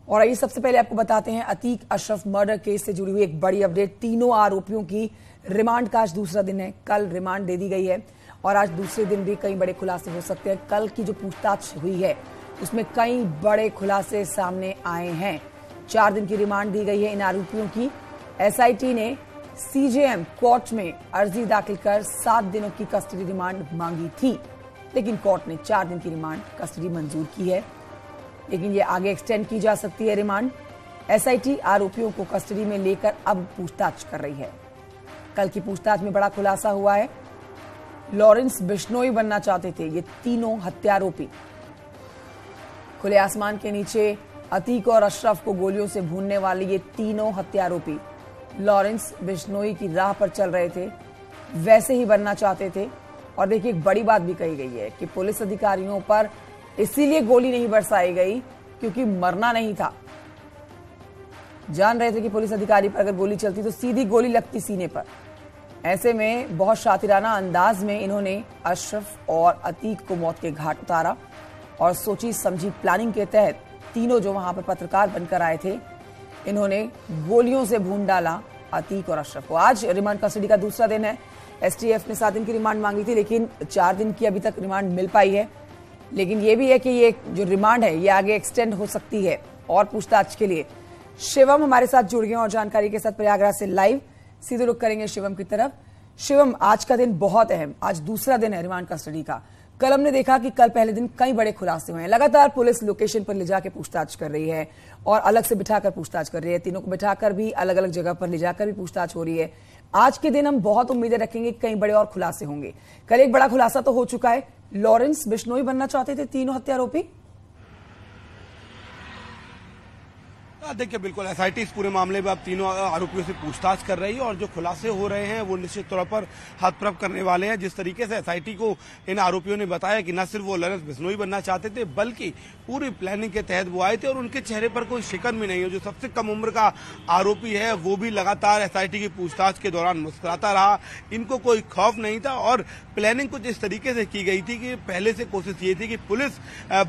और आइए सबसे पहले आपको बताते हैं अतीक अशरफ मर्डर केस से जुड़ी हुई एक बड़ी अपडेट। तीनों आरोपियों की रिमांड का आज दूसरा दिन है। कल रिमांड दे दी गई है और आज दूसरे दिन भी कई बड़े खुलासे हो सकते हैं। कल की जो पूछताछ हुई है उसमें कई बड़े खुलासे सामने आए हैं। 4 दिन की रिमांड दी गई है इन आरोपियों की। एसआईटी ने सीजेएम कोर्ट में अर्जी दाखिल कर 7 दिनों की कस्टडी रिमांड मांगी थी, लेकिन कोर्ट ने 4 दिन की रिमांड कस्टडी मंजूर की है, लेकिन ये आगे एक्सटेंड की जा सकती है रिमांड। एसआईटी आरोपियों को कस्टडी में लेकर अब पूछताछ कर रही है। कल की पूछताछ में बड़ा खुलासा हुआ है। लॉरेंस बिश्नोई बनना चाहते थे ये तीनों हत्यारोपी। खुले आसमान के नीचे अतीक और अशरफ को गोलियों से भूनने वाले ये तीनों हत्यारोपी लॉरेंस बिश्नोई की राह पर चल रहे थे, वैसे ही बनना चाहते थे। और देखिए एक बड़ी बात भी कही गई है कि पुलिस अधिकारियों पर इसीलिए गोली नहीं बरसाई गई क्योंकि मरना नहीं था। जान रहे थे कि पुलिस अधिकारी पर अगर गोली चलती तो सीधी गोली लगती सीने पर। ऐसे में बहुत शातिराना अंदाज में इन्होंने अशरफ और अतीक को मौत के घाट उतारा और सोची समझी प्लानिंग के तहत तीनों जो वहां पर पत्रकार बनकर आए थे, इन्होंने गोलियों से भून डाला अतीक और अशरफ को। आज रिमांड कस्टडी का दूसरा दिन है। एसटीएफ ने 7 दिन की रिमांड मांगी थी, लेकिन 4 दिन की अभी तक रिमांड मिल पाई है। लेकिन ये भी है कि ये जो रिमांड है ये आगे एक्सटेंड हो सकती है और पूछताछ के लिए। शिवम हमारे साथ जुड़ गए और जानकारी के साथ प्रयागराज से लाइव सीधे रुख करेंगे शिवम की तरफ। शिवम, आज का दिन बहुत अहम, आज दूसरा दिन है रिमांड कस्टडी का। कल हमने देखा कि कल पहले दिन कई बड़े खुलासे हुए हैं। लगातार पुलिस लोकेशन पर ले जाकर पूछताछ कर रही है और अलग से बिठाकर पूछताछ कर रही है। तीनों को बिठाकर भी अलग अलग जगह पर ले जाकर भी पूछताछ हो रही है। आज के दिन हम बहुत उम्मीदें रखेंगे, कई बड़े और खुलासे होंगे। कल एक बड़ा खुलासा तो हो चुका है, लॉरेंस बिश्नोई बनना चाहते थे तीनों हत्यारोपी। देखिए बिल्कुल एसआईटी इस पूरे मामले में अब तीनों आरोपियों से पूछताछ कर रही है और जो खुलासे हो रहे हैं वो निश्चित तौर पर हतप्रभ करने वाले हैं। जिस तरीके से एसआईटी को इन आरोपियों ने बताया कि न सिर्फ वो लॉरेंस बिश्नोई बनना चाहते थे बल्कि पूरी प्लानिंग के तहत वो आए थे और उनके चेहरे पर कोई शिकन भी नहीं है। जो सबसे कम उम्र का आरोपी है वो भी लगातार एसआईटी की पूछताछ के दौरान मुस्कुराता रहा। इनको कोई खौफ नहीं था और प्लानिंग कुछ इस तरीके से की गई थी कि पहले से कोशिश ये थी कि पुलिस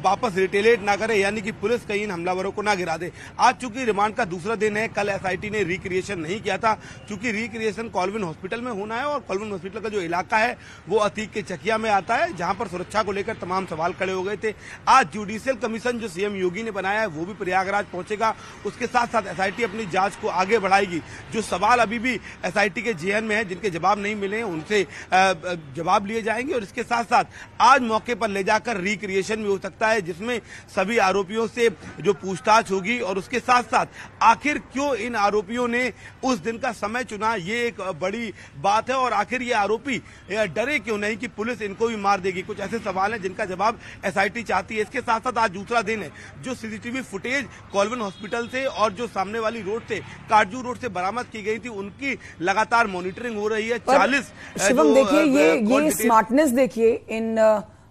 वापस रिटेलिएट ना करे, यानी कि पुलिस कहीं इन हमलावरों को ना गिरा दे। आज चूंकि रिमांड का दूसरा दिन है, कल एसआईटी ने रिक्रिएशन नहीं किया था क्योंकि रिक्रिएशन कॉल्विन हॉस्पिटल में होना है और कॉल्विन हॉस्पिटल का जो इलाका है वो अतीक के चकिया में आता है, जहां पर सुरक्षा को लेकर तमाम सवाल खड़े हो गए थे। आज जुडिशियल कमीशन जो सीएम योगी ने बनाया है वो भी प्रयागराज पहुंचेगा। उसके साथ साथ एसआईटी अपनी जांच को आगे बढ़ाएगी। जो सवाल अभी भी एसआईटी के जेएन में है, जिनके जवाब नहीं मिले हैं, उनसे जवाब लिए जाएंगे और इसके साथ साथ आज मौके पर ले जाकर रिक्रिएशन भी हो सकता है, जिसमें सभी आरोपियों से जो पूछताछ होगी और उसके साथ साथ आखिर क्यों इन आरोपियों ने उस दिन का समय चुना, ये एक बड़ी बात है। और आखिर ये आरोपी डरे क्यों नहीं कि पुलिस इनको भी मार देगी। कुछ ऐसे सवाल हैं जिनका जवाब एसआईटी चाहती है। इसके साथ साथ आज दूसरा दिन है। जो सीसीटीवी फुटेज कॉल्विन हॉस्पिटल से और जो सामने वाली रोड से काटजू रोड से बरामद की गई थी उनकी लगातार मॉनिटरिंग हो रही है। 40 शिवम देखिए ये स्मार्टनेस देखिए इन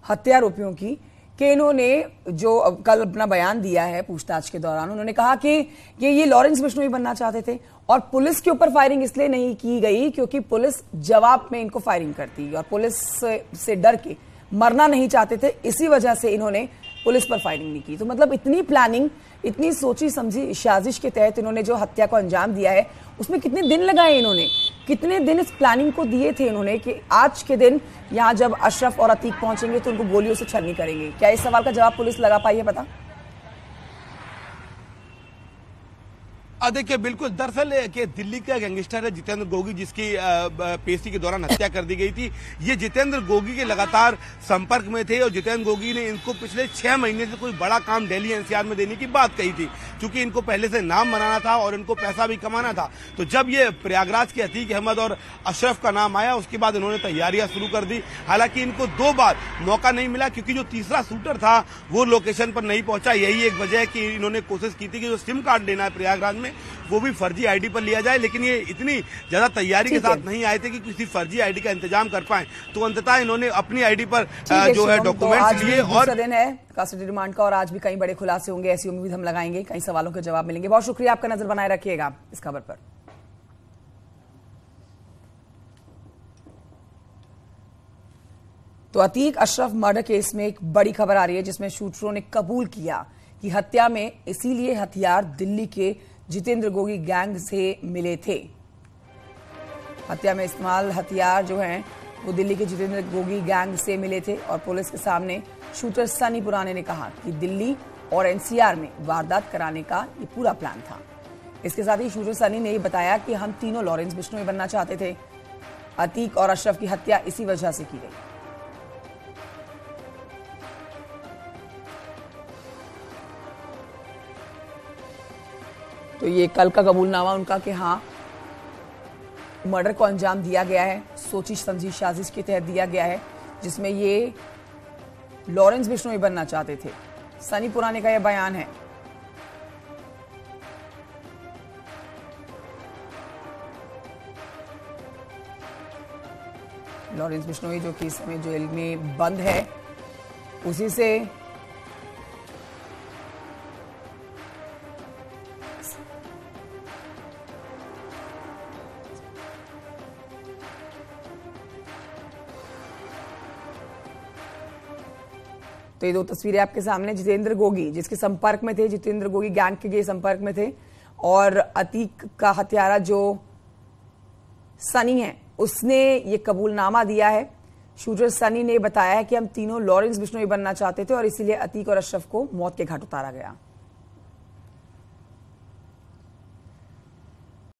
हत्यारोपियों की कि इन्होंने जो कल अपना बयान दिया है पूछताछ के दौरान, उन्होंने कहा कि ये लॉरेंस बिश्नोई बनना चाहते थे और पुलिस के ऊपर फायरिंग इसलिए नहीं की गई क्योंकि पुलिस जवाब में इनको फायरिंग करती और पुलिस से डर के मरना नहीं चाहते थे, इसी वजह से इन्होंने पुलिस पर फायरिंग नहीं की। तो मतलब इतनी प्लानिंग, इतनी सोची समझी साजिश के तहत इन्होंने जो हत्या को अंजाम दिया है उसमें कितने दिन लगाए इन्होंने, कितने दिन इस प्लानिंग को दिए थे इन्होंने कि आज के दिन यहां जब अशरफ और अतीक पहुंचेंगे तो उनको गोलियों से छलनी करेंगे। क्या इस सवाल का जवाब पुलिस लगा पाई है पता? देखिए बिल्कुल, दरअसल कि दिल्ली का गैंगस्टर है जितेंद्र गोगी, जिसकी पेशी के दौरान हत्या कर दी गई थी। ये जितेंद्र गोगी के लगातार संपर्क में थे और जितेंद्र गोगी ने इनको पिछले 6 महीने से कोई बड़ा काम दिल्ली एनसीआर में देने की बात कही थी, क्योंकि इनको पहले से नाम बनाना था और इनको पैसा भी कमाना था। तो जब ये प्रयागराज के अतीक अहमद और अशरफ का नाम आया उसके बाद इन्होंने तैयारियां शुरू कर दी। हालांकि इनको 2 बार मौका नहीं मिला क्योंकि जो तीसरा शूटर था वो लोकेशन पर नहीं पहुंचा। यही एक वजह है कि इन्होंने कोशिश की थी कि जो सिम कार्ड लेना है प्रयागराज में वो भी फर्जी आईडी पर लिया जाए, लेकिन ये इतनी ज्यादा तैयारी के साथ नहीं आए थे कि किसी फर्जी आईडी का इंतजाम कर पाए। तो अंततः इन्होंने अपनी आईडी पर जो है डॉक्यूमेंट्स लिए। और दिन है कस्टडी रिमांड का और आज भी कई बड़े खुलासे होंगे, ऐसी उम्मीद हम लगाएंगे, कई सवालों के जवाब मिलेंगे। बहुत शुक्रिया, आपका नजर बनाए रखिएगा इस खबर पर। तो अतीक अशरफ मर्डर केस में एक बड़ी खबर आ रही है जिसमें शूटरों ने कबूल किया कि हत्या में इसीलिए हथियार दिल्ली के जितेंद्र गोगी गैंग से मिले थे। हत्या में इस्तेमाल हथियार जो हैं वो दिल्ली के जितेंद्र गोगी गैंग से मिले थे और पुलिस के सामने शूटर सनी पुराने ने कहा कि दिल्ली और एनसीआर में वारदात कराने का ये पूरा प्लान था। इसके साथ ही शूटर सनी ने बताया कि हम तीनों लॉरेंस बिश्नोई बनना चाहते थे। अतीक और अशरफ की हत्या इसी वजह से की गई। तो ये कल का कबूलनामा उनका कि हाँ मर्डर को अंजाम दिया गया है, सोची समझी साजिश के तहत दिया गया है, जिसमें ये लॉरेंस बिश्नोई बनना चाहते थे। सनी पुराने का यह बयान है। लॉरेंस बिश्नोई जो कि इस समय जेल में बंद है, उसी से तो ये दो तस्वीरें आपके सामने। जितेंद्र गोगी जिसके संपर्क में थे, जितेंद्र गोगी गैंग के संपर्क में थे, और अतीक का हत्यारा जो सनी है उसने ये कबूलनामा दिया है। शूटर सनी ने बताया है कि हम तीनों लॉरेंस बिश्नोई बनना चाहते थे और इसीलिए अतीक और अशरफ को मौत के घाट उतारा गया।